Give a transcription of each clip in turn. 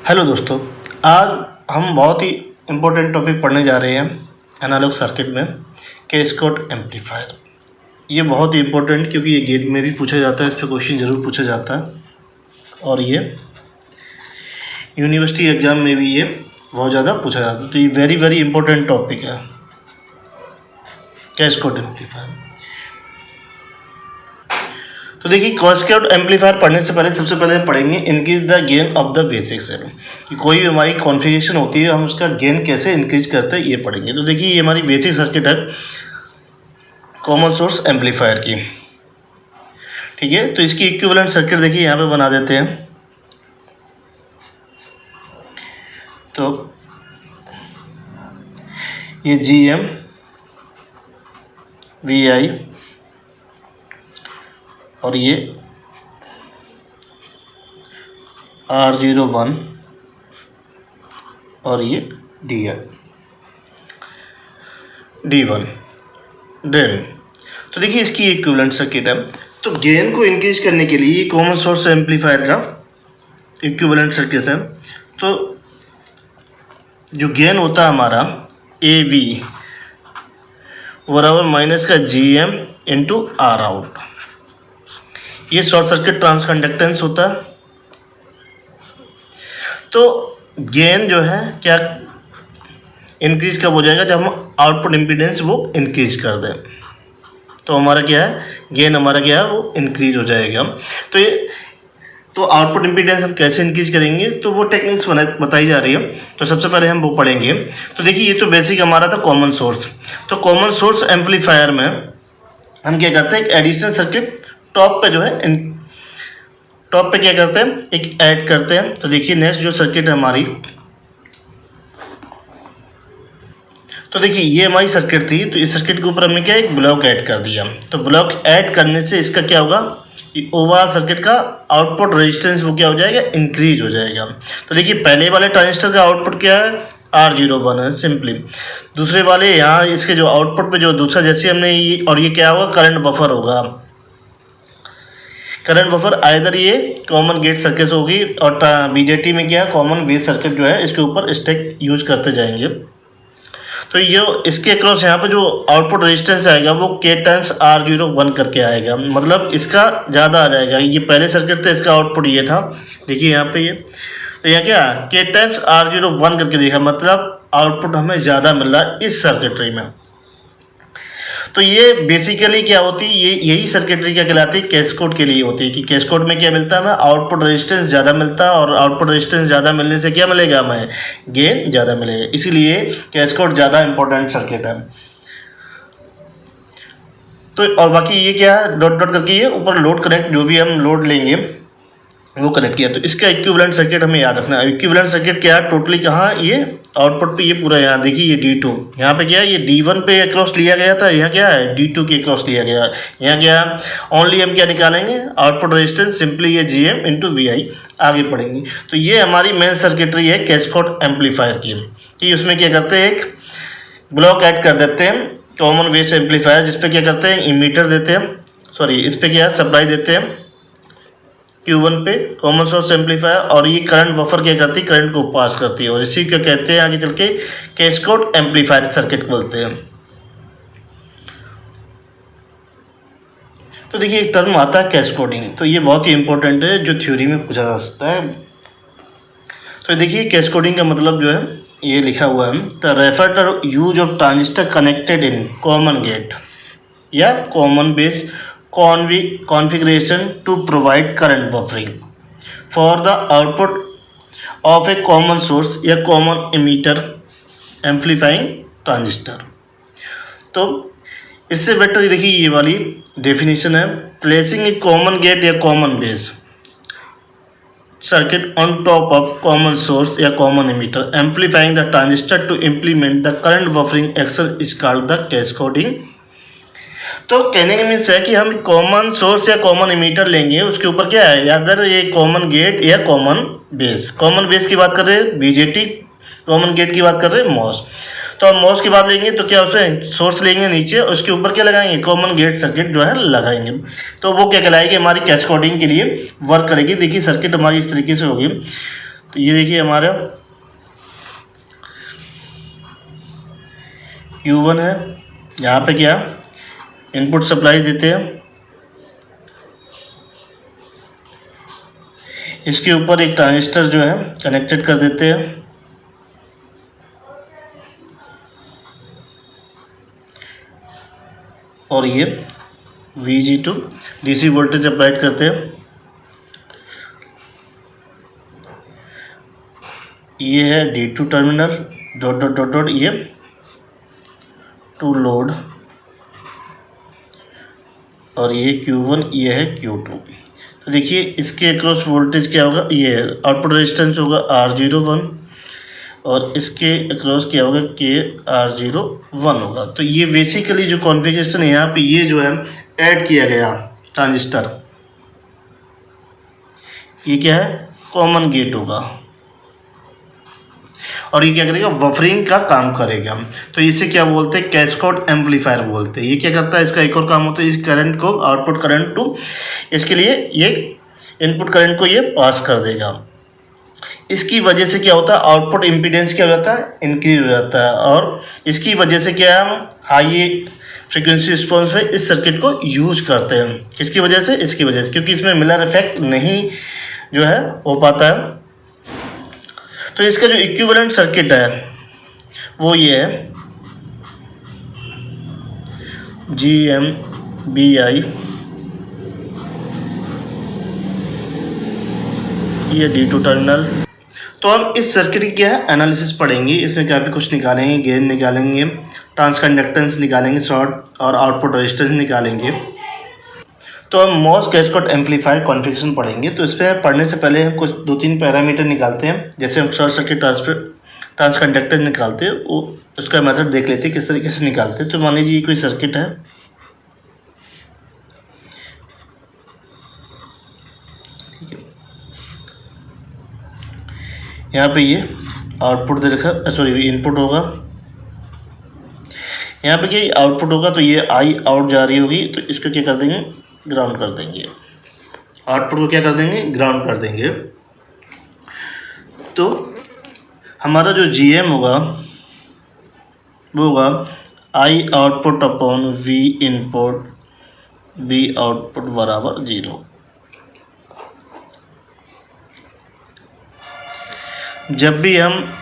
Hello दोस्तों, आज हम बहुत ही इम्पोर्टेंट टॉपिक पढ़ने जा रहे हैं एनालॉग सर्किट में, कैस्केड एम्पलीफायर। ये बहुत ही इम्पोर्टेंट, क्योंकि ये गेट में भी पूछा जाता है, इस पर क्वेश्चन ज़रूर पूछा जाता है और ये यूनिवर्सिटी एग्ज़ाम में भी ये बहुत ज़्यादा पूछा जाता है। तो ये वेरी वेरी इंपॉर्टेंट टॉपिक है कैस्केड एम्पलीफायर। तो देखिए, कैस्केड एम्पलीफायर पढ़ने से पहले सबसे पहले हम पढ़ेंगे increase the gain of the basic cell. कि कोई भी हमारी कॉन्फ़िगरेशन होती है, हम उसका गेन कैसे इंक्रीज करते हैं ये पढ़ेंगे। तो देखिए, ये हमारी बेसिक सर्किट है कॉमन सोर्स एम्पलीफायर की, ठीक है। तो इसकी इक्विवेलेंट सर्किट देखिए यहाँ पे बना देते हैं। तो ये GM VI और ये R01 और ये D1 देन। तो देखिए, इसकी इक्विवेलेंट सर्किट है। तो गेन को इंक्रीज करने के लिए कॉमन सोर्स एम्पलीफायर का इक्विवेलेंट सर्किट है। तो जो गेन होता है हमारा AV बराबर माइनस का GM इंटू R आउट। ये शॉर्ट सर्किट ट्रांसकंडक्टेंस होता है। तो गेन जो है क्या इंक्रीज कब हो जाएगा? जब हम आउटपुट इम्पीडेंस वो इंक्रीज कर दें, तो हमारा क्या है, गेन हमारा क्या है, वो इंक्रीज हो जाएगा। तो आउटपुट इम्पीडेंस हम कैसे इंक्रीज करेंगे, तो वो टेक्निक्स बताई जा रही है। तो सबसे पहले हम वो पढ़ेंगे। तो देखिए, ये तो बेसिक हमारा था कॉमन सोर्स। तो कॉमन सोर्स एम्पलीफायर में हम क्या करते हैं, एक एडिशनल सर्किट टॉप पे जो है, टॉप पे क्या करते हैं, एक ऐड करते हैं। तो देखिए, नेक्स्ट जो सर्किट है हमारी, तो देखिए ये हमारी सर्किट थी। तो इस सर्किट के ऊपर हमने क्या, एक ब्लॉक ऐड कर दिया। तो ब्लॉक ऐड करने से इसका क्या होगा, ओवरऑल सर्किट का आउटपुट रेजिस्टेंस वो क्या हो जाएगा, इंक्रीज हो जाएगा। तो देखिए, पहले वाले ट्रांजिस्टर का आउटपुट क्या है, R01 है सिंपली। दूसरे वाले यहाँ इसके जो आउटपुट पे जो दूसरा, जैसे हमने ये, और ये क्या होगा, करंट बफर होगा। करंट बफर आइदर ये कॉमन गेट सर्किट होगी, और BJT में क्या है, कॉमन बेस सर्किट जो है, इसके ऊपर स्टेक यूज करते जाएंगे। तो ये इसके अक्रॉस यहाँ पे जो आउटपुट रेजिस्टेंस आएगा वो K टाइम्स R01 करके आएगा, मतलब इसका ज़्यादा आ जाएगा। ये पहले सर्किट था, इसका आउटपुट ये था, देखिए यहाँ पे ये। तो यहाँ क्या K टाइम्स R01 करके देखा, मतलब आउटपुट हमें ज़्यादा मिल रहा है इस सर्किटरी में। तो ये बेसिकली क्या होती है, यही सर्किटरी क्या कहलाती है, कैस्केड के लिए होती है। कि कैस्केड में क्या मिलता है हमें, आउटपुट रेजिस्टेंस ज़्यादा मिलता है, और आउटपुट रेजिस्टेंस ज़्यादा मिलने से क्या मिलेगा, हमें गेन ज़्यादा मिलेगा। इसीलिए कैस्केड ज़्यादा इंपॉर्टेंट सर्किट है। तो और बाकी ये क्या है, डॉट डॉट करके ये ऊपर लोड कनेक्ट, जो भी हम लोड लेंगे वो कनेक्ट किया। तो इसका इक्विवेलेंट सर्किट हमें याद रखना है। इक्विवेलेंट सर्किट क्या है, टोटली कहाँ, ये आउटपुट पे ये पूरा, यहाँ देखिए ये D2, यहाँ पे क्या है, ये D1 पे अक्रॉस लिया गया था, यहाँ क्या है, D2 के अक्रॉस लिया गया। यहाँ क्या ओनली हम क्या निकालेंगे, आउटपुट रेजिस्टेंस, सिंपली ये GM इंटू VI आगे पढ़ेंगे। तो ये हमारी मेन सर्किटरी है कैस्केड एम्पलीफायर की। कि उसमें क्या करते हैं, एक ब्लॉक ऐड कर देते हैं कॉमन बेस एम्पलीफायर, जिसपे क्या करते हैं, इमीटर देते हैं, सॉरी इस पे क्या सप्लाई देते हैं Q1 पे कॉमन सोर्स एम्पलीफायर, और ये करंट बफर क्या करती है, करंट को पास करती है, और इसी को कहते हैं आगे चल के कैस्केड एम्पलीफायर सर्किट बोलते हैं। तो देखिए, एक टर्म आता है कैस्केडिंग। तो ये बहुत ही इंपॉर्टेंट है, जो थ्योरी में पूछा जा सकता है। तो देखिए, कैस्केडिंग का मतलब जो है ये लिखा हुआ है, the refer to use of transistor connected in common gate या common base configuration to provide current buffering for the output of a common source या common emitter amplifying transistor। तो इससे बेटर देखिए ये वाली डेफिनेशन है, प्लेसिंग ए common gate या common base circuit on top of common source या common emitter amplifying the transistor to implement the current buffering action is called the cascading। तो कहने का मीन्स है कि हम कॉमन सोर्स या कॉमन इमीटर लेंगे, उसके ऊपर क्या है, अगर ये कॉमन गेट या कॉमन बेस। कॉमन बेस की बात कर रहे हैं BJT, कॉमन गेट की बात कर रहे हैं MOS। तो हम मॉस की बात लेंगे तो क्या उसमें सोर्स लेंगे नीचे, उसके ऊपर क्या लगाएंगे, कॉमन गेट सर्किट जो है लगाएंगे, तो वो क्या कहलाएगी, हमारी कैस्केडिंग के लिए वर्क करेगी। देखिए सर्किट हमारी इस तरीके से होगी। तो ये देखिए हमारा Q1 है, यहाँ पे क्या इनपुट सप्लाई देते हैं, इसके ऊपर एक ट्रांजिस्टर जो है कनेक्टेड कर देते हैं, और ये VG2 DC वोल्टेज अप्लाइड करते हैं। ये है D2 terminal dot dot dot dot, ये टू लोड, और ये Q1, ये है Q2। तो देखिए इसके अक्रॉस वोल्टेज क्या होगा, ये आउटपुट रेजिस्टेंस होगा R01, और इसके अक्रॉस क्या होगा KR01 होगा। तो ये बेसिकली जो कॉन्फ़िगरेशन है यहाँ पे, ये जो है ऐड किया गया ट्रांजिस्टर, ये क्या है कॉमन गेट होगा, और ये क्या करेगा बफरिंग का काम करेगा। तो इसे क्या बोलते हैं कैस्केड एम्पलीफायर बोलते हैं। ये क्या करता है, इसका एक और काम होता है, इस करंट को आउटपुट करंट टू इसके लिए ये इनपुट करंट को ये पास कर देगा। इसकी वजह से क्या होता है आउटपुट इम्पीडेंस क्या हो जाता है इंक्रीज हो जाता है, और इसकी वजह से क्या है हम हाई फ्रीक्वेंसी रिस्पॉन्स में इस सर्किट को यूज करते हैं। किसकी वजह से, इसकी वजह से, क्योंकि इसमें मिलर इफेक्ट नहीं जो है हो पाता है। तो इसका जो इक्विवेलेंट सर्किट है वो ये है GMBI, ये D2 टर्मिनल। तो हम इस सर्किट की क्या है एनालिसिस पढ़ेंगे, इसमें काफ़ी कुछ निकालेंगे, गेन निकालेंगे, ट्रांसकंडक्टेंस निकालेंगे, शॉर्ट और आउटपुट रेजिस्टेंस निकालेंगे। तो हम मॉस कैस्केड एम्पलीफायर कॉन्फ़िगरेशन पढ़ेंगे। तो इसमें पढ़ने से पहले हम कुछ 2-3 पैरामीटर निकालते हैं। जैसे हम शॉर्ट सर्किट ट्रांसकंडक्टेंस निकालते हैं, वो उसका मेथड देख लेते हैं किस तरीके से निकालते हैं। तो मान लीजिए कोई सर्किट है, ठीक है, यहाँ पे ये आउटपुट दे रखा, सॉरी इनपुट होगा, यहाँ पे क्या आउटपुट होगा, तो ये आई आउट जा रही होगी, तो इसको क्या कर देंगे ग्राउंड कर देंगे, आउटपुट को क्या कर देंगे ग्राउंड कर देंगे। तो हमारा जो GM होगा वो होगा आई output upon V input B output बराबर 0। जब भी हम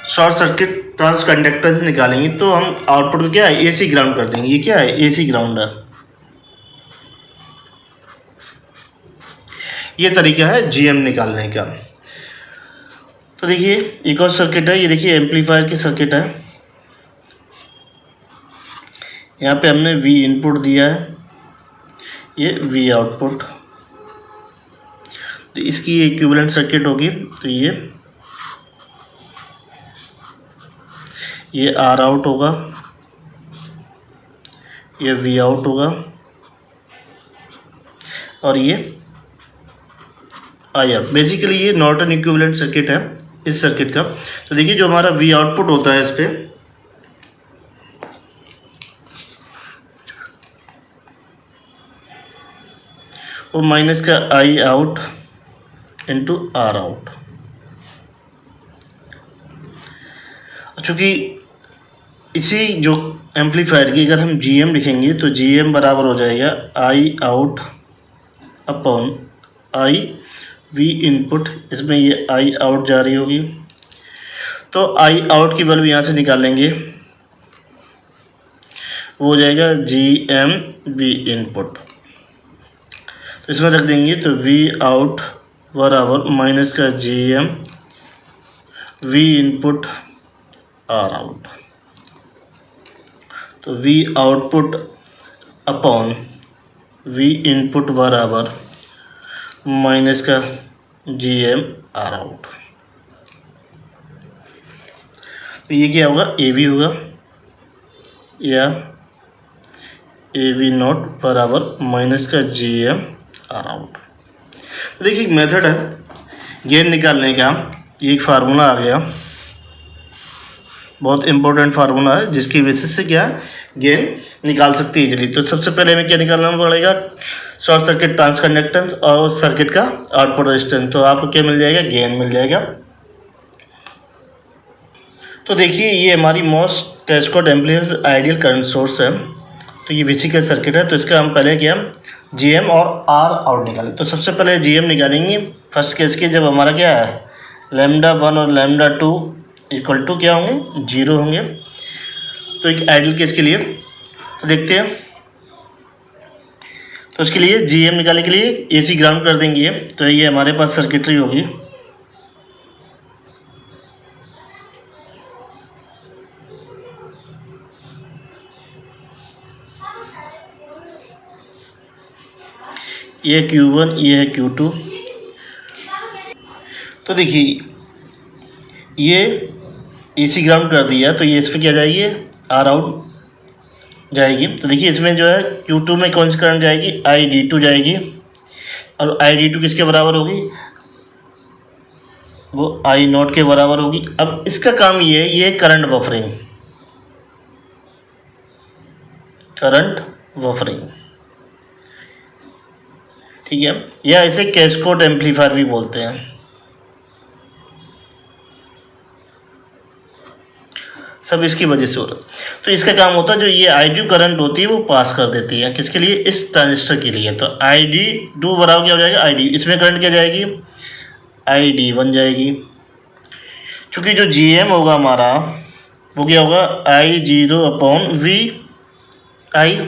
शॉर्ट सर्किट ट्रांसकंडक्टेंस निकालेंगे तो हम आउटपुट को क्या है AC ग्राउंड कर देंगे। ये क्या है AC ग्राउंड है। ये तरीका है GM निकालने का। तो देखिए एक और सर्किट है, ये देखिए एम्पलीफायर की सर्किट है। यहाँ पे हमने V इनपुट दिया है, ये V आउटपुट, तो इसकी इक्विवेलेंट सर्किट होगी। तो ये R आउट होगा, ये V आउट होगा, और ये आई आउट। बेसिकली ये नॉर्टन इक्विवेलेंट सर्किट है इस सर्किट का। तो देखिए जो हमारा V आउटपुट होता है इस पे, वो माइनस का आई आउट इंटू R आउट। चूँकि इसी जो एम्पलीफायर की अगर हम GM लिखेंगे तो GM बराबर हो जाएगा I out upon I V input, इसमें ये आई आउट जा रही होगी, तो आई आउट की वैल्यू यहाँ से निकालेंगे, वो हो जाएगा GM-V इनपुट। तो इसमें रख देंगे, तो V आउट बराबर माइनस का GM-V इनपुट R आउट। तो V output upon V input बराबर माइनस का GM R आउट। तो ये क्या होगा AB होगा, या AB नॉट बराबर माइनस का GM R आउट। तो देखिए एक मेथड है गेन निकालने का, ये एक फार्मूला आ गया, बहुत इंपॉर्टेंट फार्मूला है जिसकी बेसिस से क्या गेन निकाल सकते हैं इजीली। तो सबसे पहले हमें क्या निकालना पड़ेगा, शॉर्ट सर्किट ट्रांसकंडक्टेंस और सर्किट का आउटपुट रेजिस्टेंस। तो आपको क्या मिल जाएगा, गेन मिल जाएगा। तो देखिए ये हमारी MOS cascade amplifier ideal current source है। तो ये बेसिकल सर्किट है। तो इसका हम पहले क्या GM और R आउट निकालें। तो सबसे पहले GM निकालेंगे फर्स्ट केस के, जब हमारा क्या है λ1 और λ2 इक्वल टू क्या होंगे 0 होंगे। तो एक आइडियल केस के लिए तो देखते हैं। तो उसके लिए GM निकालने के लिए AC ग्राउंड कर देंगे। तो ये हमारे पास सर्किटरी होगी। ये Q1, ये है Q2। तो देखिए ये AC ग्राउंड कर दिया, तो ये इसमें क्या जाएगी R आउट जाएगी। तो देखिए इसमें जो है Q2 में कौन सी करंट जाएगी ID2 जाएगी, और ID2 किसके बराबर होगी वो I0 के बराबर होगी। अब इसका काम ये करंट बफरिंग, ठीक है, या इसे कैस्केड एम्पलीफायर भी बोलते हैं। सब इसकी वजह से हो रहा है। तो इसका काम होता है जो ये ID2 करंट होती है वो पास कर देती है किसके लिए, इस ट्रांजिस्टर के लिए। तो ID2 बराबर क्या हो जाएगा ID, इसमें करंट क्या जाएगी ID1 जाएगी। क्योंकि जो GM होगा हमारा वो क्या होगा I0/VI,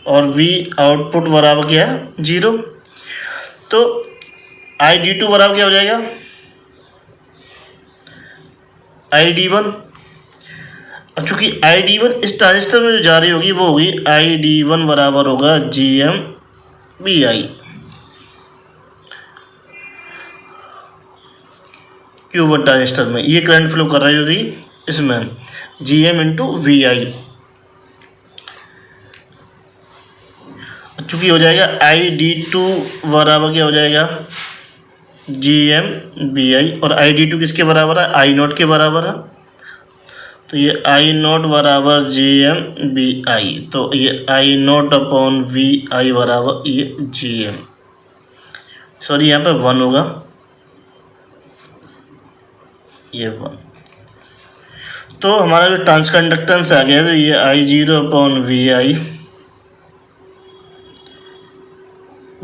और V आउटपुट बराबर क्या है 0। तो ID2 बराबर क्या हो जाएगा ID1। अब चूंकि ID1 इस ट्रांजिस्टर में जो जा रही होगी वो होगी ID1 बराबर होगा GM/VI। Q1 ट्रांजिस्टर में ये करंट फ्लो कर रही होगी इसमें GM/VI। चूंकि हो जाएगा ID2 बराबर क्या हो जाएगा GM/VI, और ID2 किसके बराबर है I0 के बराबर है। तो ये I0 बराबर GM/VI, तो ये I0/VI बराबर ये GM, सॉरी यहाँ पे 1 होगा, ये 1। तो हमारा जो ट्रांसकंडक्टेंस आ गया तो ये I0/VI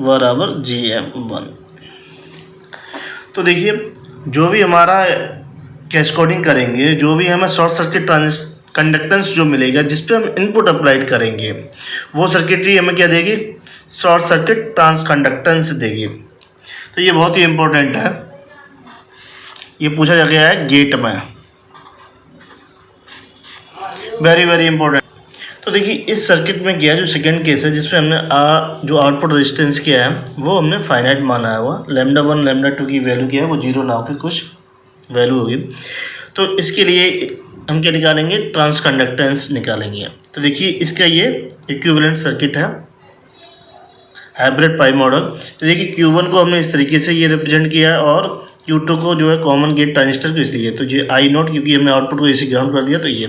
बराबर GM1। तो देखिए जो भी हमारा कैस्केडिंग करेंगे, जो भी हमें शॉर्ट सर्किट कंडक्टेंस जो मिलेगा जिस पे हम इनपुट अप्लाइड करेंगे वो सर्किटरी हमें क्या देगी शॉर्ट सर्किट ट्रांसकंडक्टेंस देगी। तो ये बहुत ही इम्पोर्टेंट है, ये पूछा जा गया है गेट में, वेरी वेरी इंपॉर्टेंट। तो देखिए इस सर्किट में क्या है जो सेकंड केस है जिसमें हमने जो आउटपुट रेजिस्टेंस किया है वो हमने फाइनाइट माना हुआ, λ1 λ2 की वैल्यू क्या है वो 0 ना होकर कुछ वैल्यू होगी। तो इसके लिए हम क्या निकालेंगे ट्रांसकंडक्टेंस निकालेंगे। तो देखिए इसका ये इक्विवेलेंट सर्किट है हाइब्रिड पाई मॉडल। तो देखिए Q1 को हमने इस तरीके से ये रिप्रेजेंट किया और Q2 को जो है कॉमन गेट ट्रांजिस्टर को इसलिए, तो ये I0 क्योंकि हमने आउटपुट को इसी ग्राउंड कर दिया। तो ये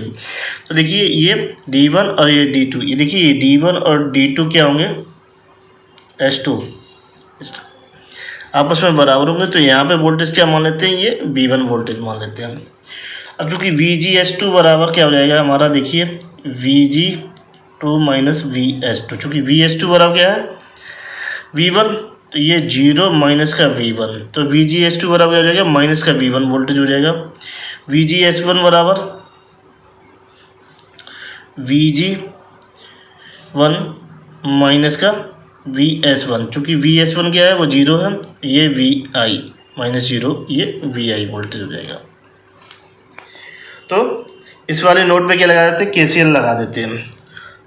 तो देखिए ये D1 और ये D2, ये देखिए ये D1 और D2 क्या होंगे S2 आपस में बराबर होंगे। तो यहाँ पे वोल्टेज क्या मान लेते हैं ये V1 वोल्टेज मान लेते हैं। अब चूँकि VGS2 बराबर क्या हो जाएगा हमारा, देखिए VG2 माइनस VS2, चूँकि VS2 बराबर क्या है V1, तो ये 0 माइनस का V1, तो VGS2 बराबर हो जाएगा माइनस का V1 वोल्टेज हो जाएगा। VGS1 बराबर VG1 माइनस का VS1, चूँकि VS1 क्या है वो 0 है, ये VI माइनस 0 ये VI वोल्टेज हो जाएगा। तो इस वाले नोट पे क्या लगा देते हैं KCL लगा देते हैं।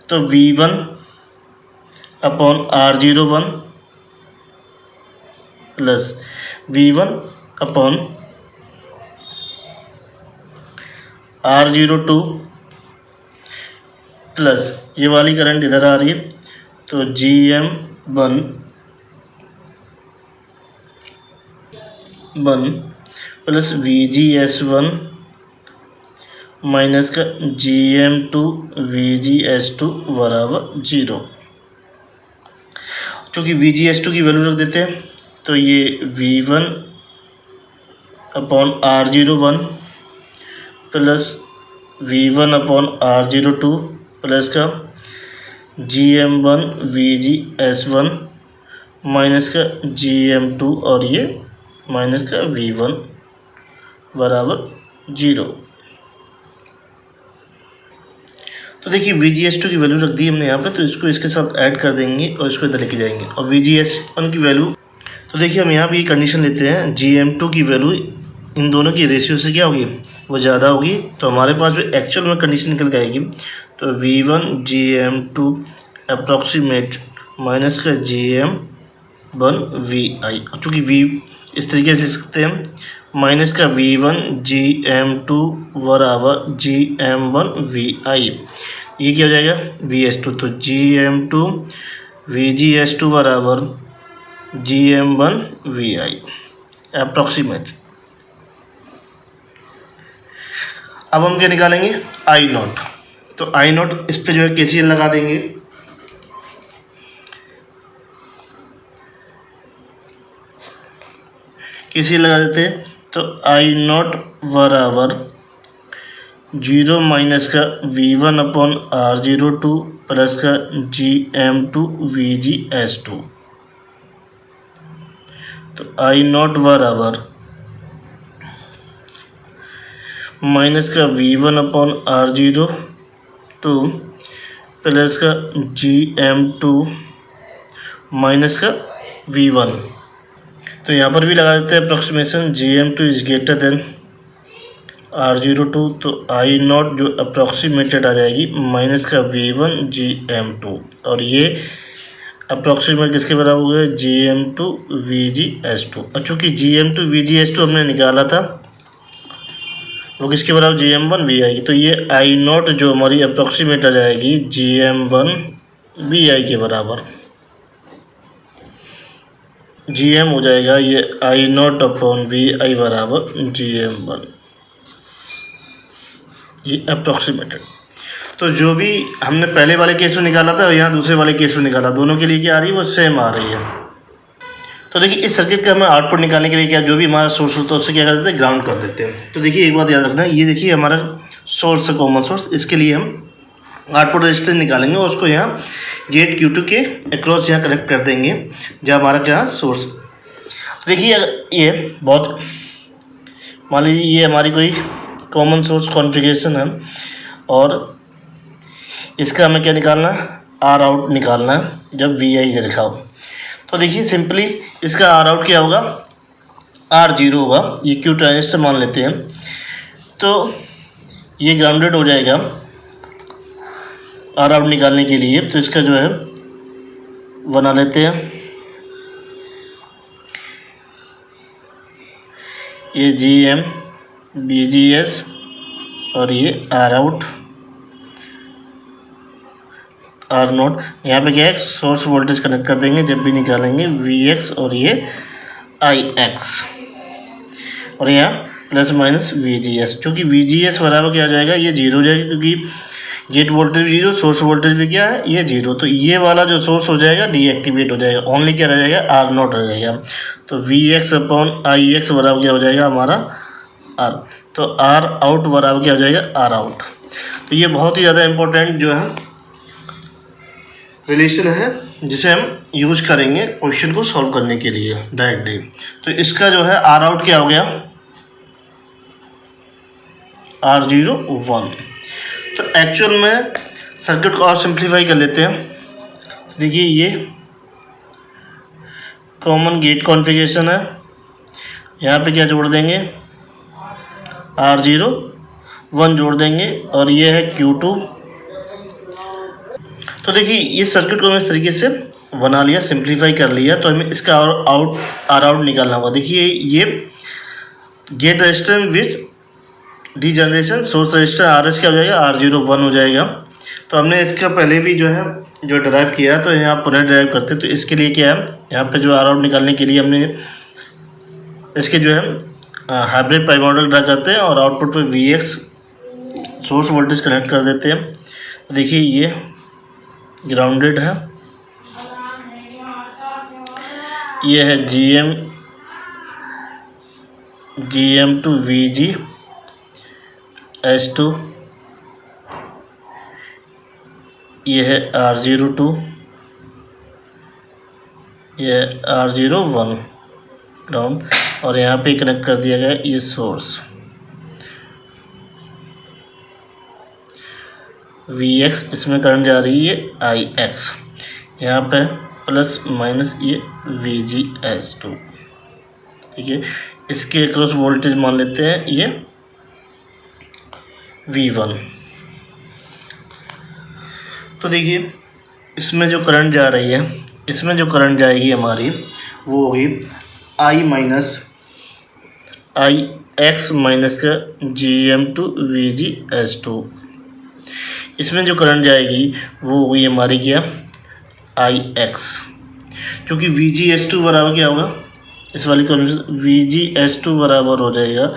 तो V1/R01 प्लस V1/R02 प्लस ये वाली करंट इधर आ रही है तो GM1 प्लस VGS1 माइनस का GM2 VGS2 बराबर 0। चूँकि VGS2 की वैल्यू रख देते हैं तो ये V1/R01 plus V1 upon R02 plus का GM1 VGS1 माइनस का GM2 और ये माइनस का V1 बराबर 0। तो देखिए VGS2 की वैल्यू रख दी हमने यहाँ पे, तो इसको इसके साथ ऐड कर देंगे और इसको इधर लेके जाएंगे। और VGS1 की वैल्यू, तो देखिए हम यहाँ पे ये कंडीशन लेते हैं, GM2 की वैल्यू इन दोनों की रेशियो से क्या होगी, वो ज़्यादा होगी। तो हमारे पास जो एक्चुअल में कंडीशन निकल के आएगी, तो V1 GM2 अप्रॉक्सीमेट माइनस का GM1 VI। चूँकि V इस तरीके से लिख सकते हैं, माइनस का V1 GM2 बराबर GM1 VI। ये क्या हो जाएगा VS2, तो GM2 VGS2 बराबर GM1 VI अप्रॉक्सीमेट। अब हम क्या निकालेंगे, I0। तो I0 इस पे जो है KCL लगा देंगे। KCL लगा देते हैं, तो I0 बराबर 0 माइनस का V1 अपॉन R02 प्लस का GM2 VGS2। तो I0 बराबर माइनस का V1 अपॉन R02 प्लस का GM2 माइनस का V1। तो यहाँ पर भी लगा देते हैं approximation, GM2 is greater than R02, तो I0 जो अप्रॉक्सीमेटेड आ जाएगी माइनस का V1 GM2, और ये अप्रॉक्सीमेट किसके बराबर हो गया, GM2 VGS2। और चूँकि GM2 VGS2 हमने निकाला था, वो किसके बराबर, GM1 VI। तो ये I0 जो हमारी अप्रॉक्सीमेट आ जाएगी GM1 VI के बराबर। GM हो जाएगा ये I0 अपॉन VI बराबर GM1, ये अप्रॉक्सीमेटेड। तो जो भी हमने पहले वाले केस में निकाला था और यहाँ दूसरे वाले केस में निकाला, दोनों के लिए क्या आ रही है, वो सेम आ रही है। तो देखिए इस सर्किट का हमें आउटपुट निकालने के लिए क्या, जो भी हमारा सोर्स होता है उससे क्या कर देते हैं, ग्राउंड कर देते हैं। तो देखिए एक बात याद रखना, ये देखिए हमारा सोर्स है, कॉमन सोर्स, इसके लिए हम आउटपुट रजिस्टर निकालेंगे और उसको यहाँ गेट Q2 के अक्रॉस यहाँ कनेक्ट कर देंगे, जहाँ हमारा क्या सोर्स। देखिए ये बहुत, मान लीजिए ये हमारी कोई कॉमन सोर्स कॉन्फ़िगरेशन है और इसका हमें क्या निकालना है, आर आउट निकालना है जब VI इधर लिखा हो। तो देखिए सिंपली इसका आर आउट क्या होगा, R0 होगा, ये Q ट्रांजिस्टर मान लेते हैं। तो ये ग्राउंडेड हो जाएगा आर आउट निकालने के लिए, तो इसका जो है बना लेते हैं, ये GM VGS और ये आर आउट R0। यहाँ पे क्या है, सोर्स वोल्टेज कनेक्ट कर देंगे जब भी निकालेंगे, VX और ये IX, और यहाँ प्लस माइनस VGS। चूँकि VGS बराबर क्या आ जाएगा, ये 0 हो जाएगा, क्योंकि गेट वोल्टेज भी 0, सोर्स वोल्टेज भी क्या है, ये 0। तो ये वाला जो सोर्स हो जाएगा डीएक्टिवेट हो जाएगा, ओनली क्या रह जाएगा, R0 रह जाएगा। तो VX अपॉन IX बराबर क्या हो जाएगा हमारा R। तो R आउट बराबर क्या हो जाएगा, R आउट। तो ये बहुत ही ज़्यादा इम्पोर्टेंट जो है रिलेशन है, जिसे हम यूज करेंगे क्वेश्चन को सॉल्व करने के लिए डायरेक्टली। तो इसका जो है आर आउट क्या हो गया, R01। तो एक्चुअल में सर्किट को और सिंप्लीफाई कर लेते हैं। देखिए ये कॉमन गेट कॉन्फ़िगरेशन है, यहाँ पे क्या जोड़ देंगे, R01 जोड़ देंगे, और ये है Q2। तो देखिए इस सर्किट को मैं इस तरीके से बना लिया, सिंप्लीफाई कर लिया। तो हमें इसका आर आउट निकालना होगा। देखिए ये gate resistor with degeneration source resistor RS क्या हो जाएगा, R01 हो जाएगा। तो हमने इसका पहले भी जो है जो ड्राइव किया, तो यहाँ पुनः ड्राइव करते। तो इसके लिए क्या है, यहाँ पे जो आर आउट निकालने के लिए हमने इसके जो है हाइब्रिड पाई मॉडल ड्रा करते हैं और आउटपुट पे VX सोर्स वोल्टेज कनेक्ट कर देते हैं। तो देखिए ये ग्राउंडेड है, ये है GM2 VG S2, ये है R02, ये है R01 ग्राउंड, और यहाँ पे कनेक्ट कर दिया गया ये सोर्स Vx, इसमें करंट जा रही है Ix, यहाँ पे प्लस माइनस ये VGS2, ठीक है। इसके अक्रॉस वोल्टेज मान लेते हैं ये V1। तो देखिए इसमें जो करंट जा रही है, इसमें जो करंट जाएगी हमारी वो होगी Ix माइनस का GM2 VGS2। इसमें जो करंट जाएगी वो होगी हमारी क्या Ix, क्योंकि VGS2 बराबर क्या होगा, इस वाली को VGS2 बराबर हो जाएगा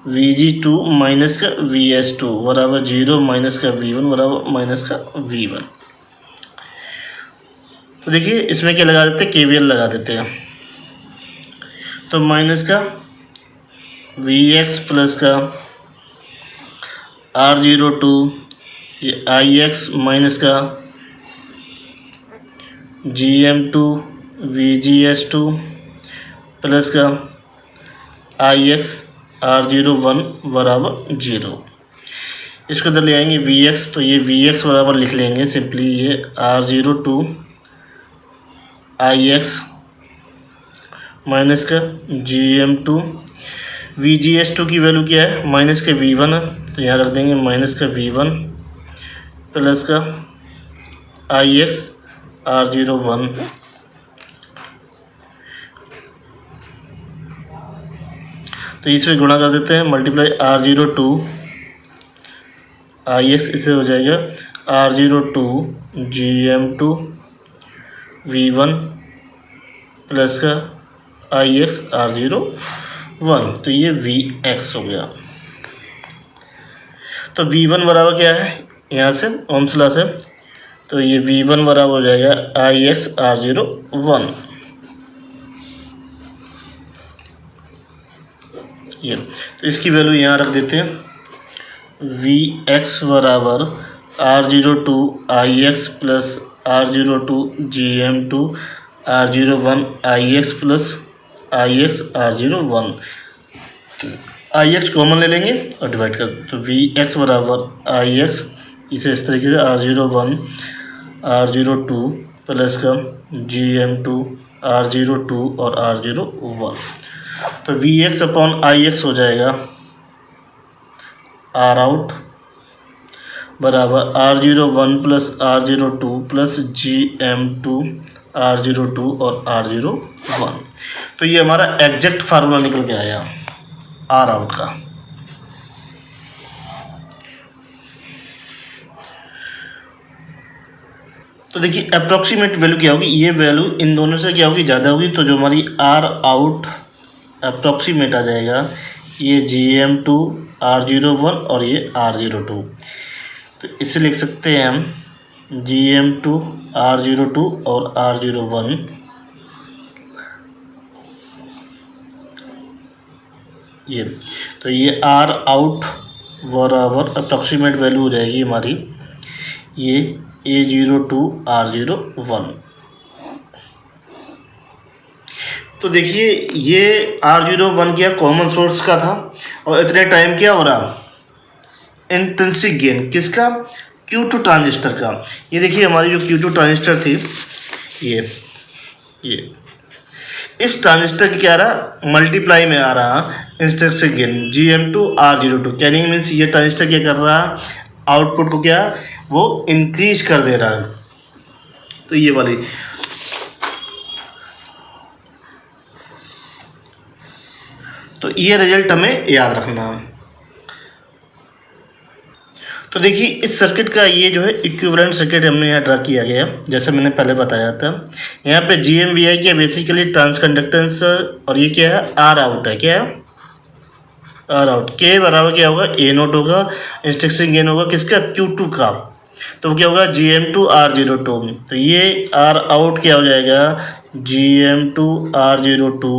Vg2 माइनस का Vs2 बराबर 0 माइनस का V1 बराबर माइनस का V1। तो देखिए इसमें क्या लगा देते हैं, KVL लगा देते हैं। तो माइनस का Vx प्लस का R02 ये Ix माइनस का GM2 VGS2 प्लस का Ix R01 बराबर 0। इसको इधर ले आएंगे Vx, तो ये Vx बराबर लिख लेंगे सिंपली ये R02 Ix माइनस का GM2 VGS2 की वैल्यू क्या है, माइनस का V1 है, तो यहाँ रख देंगे माइनस का V1 प्लस का Ix R01 तो इसमें गुणा कर देते हैं, मल्टीप्लाई R02 Ix, इसे हो जाएगा R02 GM2 V1 प्लस का Ix R01, तो ये Vx हो गया। तो V1 बराबर क्या है, यहाँ से ओम्स लॉ से, तो ये V1 बराबर हो जाएगा Ix R01। ये तो इसकी वैल्यू यहाँ रख देते हैं, Vx बराबर R02 Ix plus R02 GM2 R01 Ix plus Ix R01। Ix common ले लेंगे और डिवाइड कर, तो Vx बराबर Ix, इसे इस तरीके से R01 R02 प्लस का GM2 R02 और R01, तो Vx अपॉन Ix हो जाएगा R आउट बराबर R01 plus R02 plus GM2 R02 और R01। तो ये हमारा एग्जैक्ट फार्मूला निकल के आया R आउट का। तो देखिए अप्रोक्सीमेट वैल्यू क्या होगी, ये वैल्यू इन दोनों से क्या होगी, ज़्यादा होगी, तो जो हमारी R आउट अप्रोक्सीमेट आ जाएगा ये GM2 R01 और ये R02। तो इसे लिख सकते हैं हम GM2 R02 और R01 ये, तो ये R आउट बराबर अप्रोक्सीमेट वैल्यू हो जाएगी हमारी ये A02 R01। तो देखिए ये R01 क्या कॉमन सोर्स का था, और इतने टाइम क्या हो रहा, इंट्रिंसिक गेन किसका, Q2 ट्रांजिस्टर का। ये देखिए हमारी जो Q2 ट्रांजिस्टर थी ये इस ट्रांजिस्टर की क्या रहा, मल्टीप्लाई में आ रहा intrinsic gain GM2 R02। Canning means ये ट्रांजिस्टर क्या कर रहा, आउटपुट को क्या वो इंक्रीज कर दे रहा है। तो ये वाली, तो ये रिजल्ट हमें याद रखना है। तो देखिए इस सर्किट का ये जो है इक्विवेलेंट सर्किट हमने यहाँ ड्रा किया गया, जैसे मैंने पहले बताया था। यहाँ पे GMVI क्या बेसिकली ट्रांस कंडक्टेंस, और ये क्या है R आउट है, क्या है R आउट। K बराबर क्या होगा, A0 होगा, इंट्रिंसिक गेन होगा किसका, Q2 का। तो क्या होगा GM2 R02। तो ये R आउट क्या हो जाएगा GM2 R02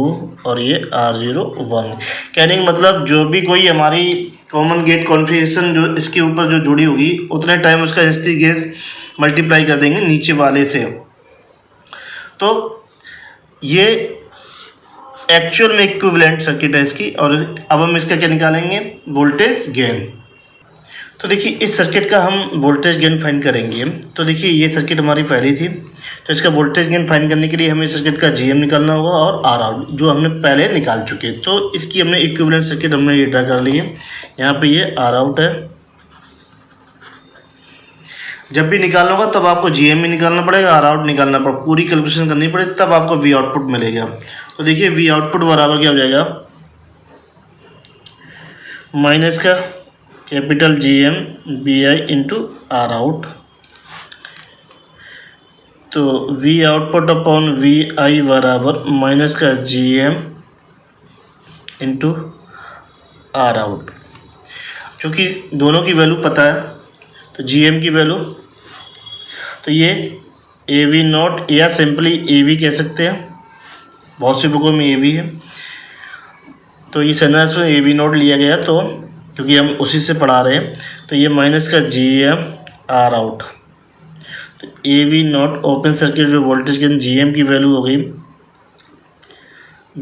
और ये R01। कहने का मतलब जो भी कोई हमारी कॉमन गेट कॉन्फ़िगरेशन जो इसके ऊपर जो जुड़ी होगी उतने टाइम उसका हिस्ट्री गेज मल्टीप्लाई कर देंगे नीचे वाले से। तो ये एक्चुअल में इक्विवेलेंट सर्किट है इसकी। और अब हम इसका क्या निकालेंगे, वोल्टेज गेन। तो देखिए इस सर्किट का हम वोल्टेज गेन फाइंड करेंगे। तो देखिए ये सर्किट हमारी पहली थी, तो इसका वोल्टेज गेन फाइंड करने के लिए हमें सर्किट का GM निकालना होगा और R आउट जो हमने पहले निकाल चुके। तो इसकी हमने इक्विवेलेंट सर्किट हमने ये ड्रा कर ली है। यहाँ पे ये R आउट है। जब भी निकालना होगा तब आपको GM भी निकालना पड़ेगा, R आउट निकालना पड़ेगा, पूरी कैलकुलेशन करनी पड़ेगी, तब आपको V आउटपुट मिलेगा। तो देखिए V आउटपुट बराबर क्या हो जाएगा, माइनस का capital GM BI into R out. तो V आउटपुट अपॉन VI बराबर माइनस का GM इंटू R आउट। चूँकि दोनों की वैल्यू पता है तो GM की वैल्यू तो ये AV नॉट या सिंपली AV कह सकते हैं, बहुत सी बुकों में AV है। तो ये सेंटेंस में AV नॉट लिया गया तो क्योंकि हम उसी से पढ़ा रहे हैं। तो ये माइनस का GM R आउट। तो AV नॉट ओपन सर्किट में वोल्टेज गेन GM की वैल्यू हो गई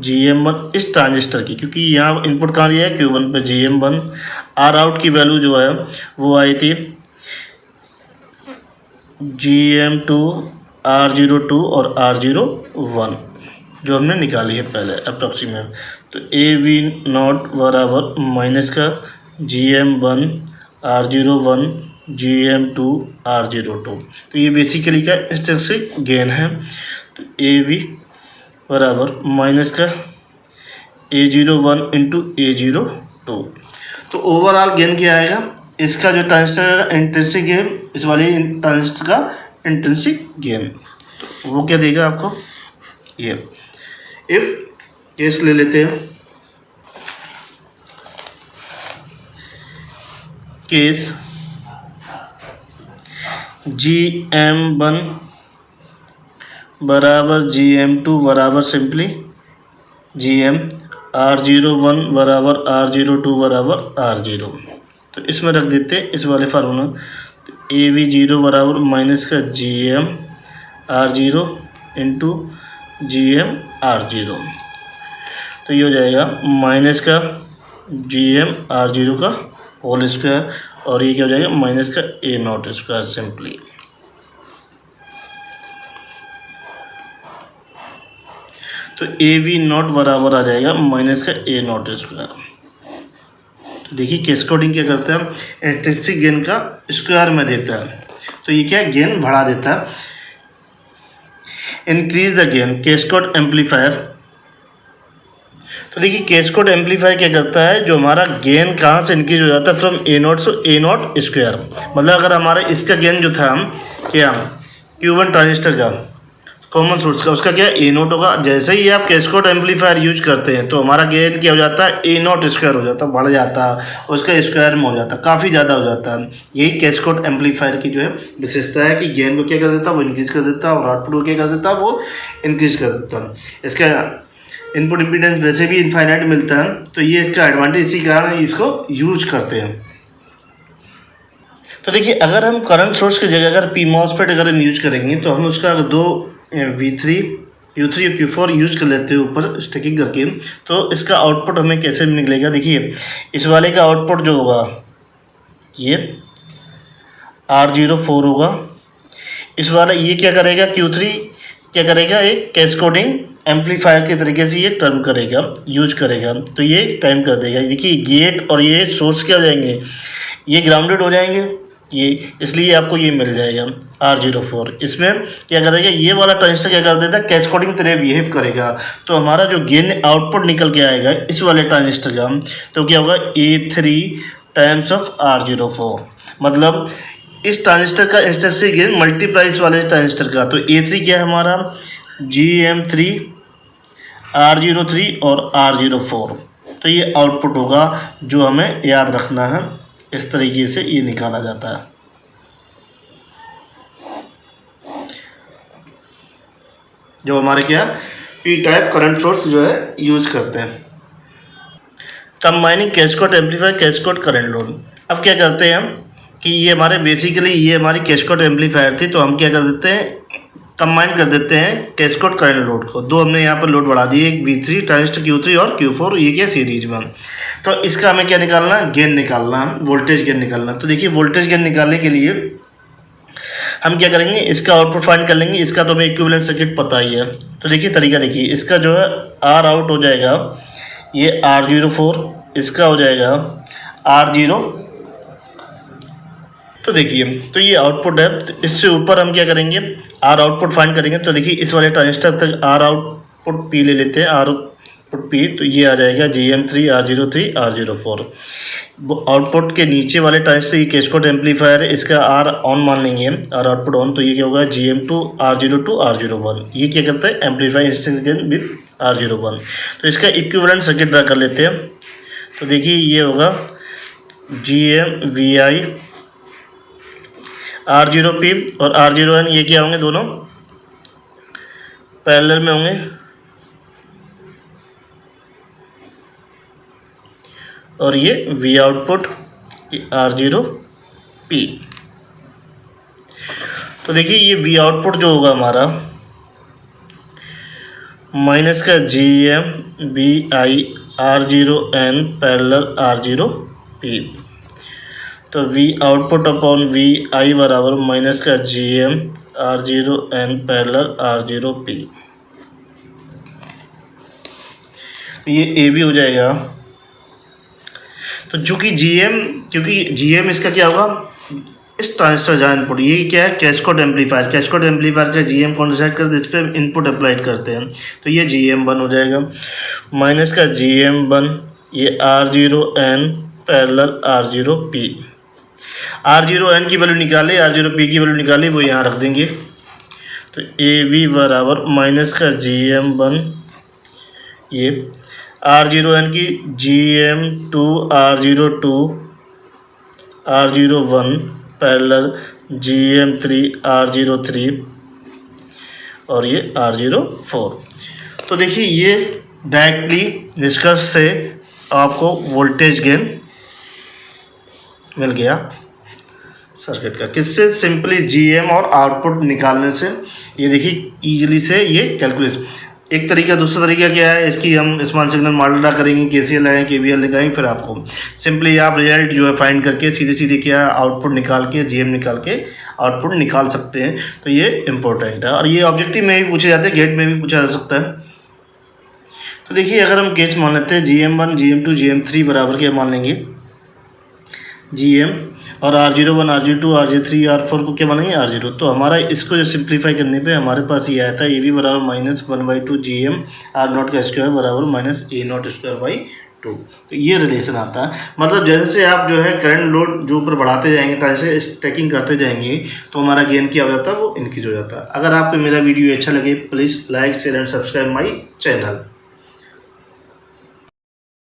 GM1 इस ट्रांजिस्टर की, क्योंकि यहाँ इनपुट कहाँ दिया है Q1 पे GM1। R आउट की वैल्यू जो है वो आई थी GM2 R02 और R01 जो हमने निकाली है पहले अप्रॉक्सीमेट। तो AV नॉट बराबर माइनस का GM1 R01 GM2 R02। तो ये बेसिकली का इंट्रिंसिक गेन है। तो AV बराबर माइनस का A01 इंटू A02। तो ओवरऑल गेन क्या आएगा, इसका जो ट्रांजिस्टर का इंट्रिंसिक गेन, इस वाले ट्रांजिस्टर का इंट्रिंसिक गेन, तो वो क्या देगा आपको ये। इफ केस ले लेते हैं, केस GM1 बराबर GM2 बराबर सिंपली GM, R01 बराबर R02 बराबर R0। तो इसमें रख देते हैं इस वाले फार्मूला। तो AV0 बराबर माइनस का GM R0 into GM R0। तो ये हो जाएगा माइनस का GM R0 का होल स्क्वायर और ये क्या हो जाएगा माइनस का A नॉट स्क्वायर सिंपली। तो AV नॉट बराबर आ जाएगा माइनस का A नॉट स्क्वायर। तो देखिए कैस्केडिंग क्या करता है, इंट्रिंसिक गेन का स्क्वायर में देता है, तो ये क्या गेन बढ़ा देता है। Increase the gain cascade amplifier. तो देखिए कैस्केड एम्पलीफायर क्या करता है, जो हमारा गेन कहाँ से इंक्रीज हो जाता है फ्रॉम A नॉट से A नॉट स्क्वायर। मतलब अगर हमारा इसका गेन जो था क्या Q1 ट्रांजिस्टर का कॉमन सोर्स का, उसका क्या A नॉट होगा। जैसे ही आप कैस्केड एम्पलीफायर यूज करते हैं तो हमारा गेन क्या हो जाता है A नॉट स्क्वायर हो जाता है, बढ़ जाता है, उसका स्क्वायर में हो जाता है, काफ़ी ज़्यादा हो जाता है। यही कैस्केड एम्पलीफायर की जो है विशेषता है कि गेन को क्या कर देता है वो इंक्रीज कर देता है और आउटपुट को क्या कर देता है वो इंक्रीज कर देता है। इसका इनपुट इम्पीडेंस वैसे भी इनफाइनाइट मिलता है, तो ये इसका एडवांटेज, इसी कारण इसको यूज करते हैं। तो देखिए अगर हम करंट सोर्स की जगह अगर पी मॉसफेट अगर हम यूज करेंगे तो हम उसका अगर दो V3 U3 और Q4 यूज कर लेते हैं ऊपर स्टिकिंग करके, तो इसका आउटपुट हमें कैसे निकलेगा। देखिए इस वाले का आउटपुट जो होगा ये R04 होगा। इस वाला ये क्या करेगा Q3 क्या करेगा, एक कैस्केडिंग एम्पलीफायर के तरीके से ये टर्म करेगा, यूज करेगा, तो ये टाइम कर देगा। देखिए गेट और ये सोर्स क्या हो जाएंगे, ये ग्राउंडेड हो जाएंगे ये, इसलिए आपको ये मिल जाएगा R04। इसमें क्या करेगा, ये वाला ट्रांजिस्टर क्या कर देता है कैस्केडिंग तरह बिहेव करेगा, तो हमारा जो गेन आउटपुट निकल के आएगा इस वाले ट्रांजिस्टर का, तो क्या होगा A3 टाइम्स ऑफ R04। मतलब इस ट्रांजिस्टर का इंस्टेंसिक गेन मल्टीप्लाई इस वाले ट्रांजिस्टर का, तो A3 क्या है हमारा GM3 R03 और R04। तो ये आउटपुट होगा जो हमें याद रखना है, इस तरीके से ये निकाला जाता है। जो हमारे क्या पी टाइप करंट सोर्स जो है यूज करते हैं। Combining cascade amplifier cascade current load. अब क्या करते हैं हम कि ये हमारे बेसिकली ये हमारी कैस्केड एम्पलीफायर थी, तो हम क्या कर देते हैं कंबाइन कर देते हैं कैस्केड करंट लोड को। दो हमने यहाँ पर लोड बढ़ा दिए, एक V3 ट्रांजिस्टर Q3 और Q4, ये क्या सीरीज में। तो इसका हमें क्या निकालना, गेन निकालना, वोल्टेज गेन निकालना। तो देखिए वोल्टेज गेन निकालने के लिए हम क्या करेंगे, इसका आउटपुट फाइंड कर लेंगे। इसका तो हमें इक्विवेलेंट सर्किट पता ही है। तो देखिए तरीका देखिए, इसका जो है आर आउट हो जाएगा ये R04, इसका हो जाएगा R0। तो देखिए तो ये आउटपुट है। तो इससे ऊपर हम क्या करेंगे, आर आउटपुट फाइंड करेंगे। तो देखिए इस वाले ट्रांजिस्टर तक आर आउटपुट पी ले लेते हैं, आर आउटपुट पी, तो ये आ जाएगा GM3 R03 R04। आउटपुट के नीचे वाले ट्रांजिस्टर ये कैस्केड एम्पलीफायर है, इसका आर ऑन मान लेंगे, आर आउटपुट ऑन। तो ये क्या होगा GM2 R02 R01। ये क्या करता है, amplify instance gain with R01। तो इसका इक्विवेलेंट सर्किट ड्रा कर लेते हैं। तो देखिए ये होगा GMVI R0P और R0N, ये क्या होंगे, दोनों पैरेलल में होंगे। और ये V आउटपुट R0P। तो देखिए ये V आउटपुट जो होगा हमारा माइनस का GMVI R0N पैरेलल R0P। तो V आउटपुट अपॉन VI बराबर माइनस का GM R0N पैरेलल R0P। तो ये AB हो जाएगा। तो क्योंकि GM इसका क्या होगा, इस ट्रांजिस्टर जहाँ इनपुट, ये क्या है कैस्केड एम्पलीफायर। कैस्केड एम्पलीफायर का GM कौन डिसाइड करते हैं, इस पर इनपुट अप्लाइड करते हैं। तो ये GM1 हो जाएगा माइनस का GM1 ये R0N पैरेलल R0P। R0N की वैल्यू निकाले, R0P की वैल्यू निकाले, वो यहाँ रख देंगे। तो AB बराबर माइनस का GM1 ये R0N की GM2 R02 R01 parallel GM3 R03 और ये R04। तो देखिए ये डायरेक्टली निष्कर्ष से आपको वोल्टेज गेन मिल गया सर्किट का। किससे, सिंपली GM और आउटपुट निकालने से। ये देखिए इजीली से ये कैलकुलेशन। एक तरीका, दूसरा तरीका क्या है, इसकी हम स्मॉल सिग्नल मॉडल ड्रा करेंगे, KCL लगाएंगे, KVL लगाएंगे, फिर आपको सिंपली आप रिजल्ट जो है फाइंड करके सीधे सीधे क्या आउटपुट निकाल के GM निकाल के आउटपुट निकाल सकते हैं। तो ये इम्पोर्टेंट है और ये ऑब्जेक्टिव में भी पूछे जाते हैं, गेट में भी पूछा जा सकता है। तो देखिए अगर हम केस मान लेते हैं GM1 GM2 GM3 बराबर क्या मान लेंगे, GM और R01 R02 R03 R4 को क्या मानेंगे R0। तो हमारा इसको जो सिंप्लीफाई करने पे हमारे पास ये आया था, ये भी बराबर -1/2 GM R0 का स्क्वायर बराबर -A0²/2। तो ये रिलेशन आता है। मतलब जैसे आप जो है करंट लोड जो ऊपर बढ़ाते जाएंगे, ट्रांजिस्टर स्टैकिंग करते जाएंगे, तो हमारा गेन क्या हो जाता है, वो इंक्रीज हो जाता है। अगर आपको मेरा वीडियो अच्छा लगे please like share and subscribe my channel.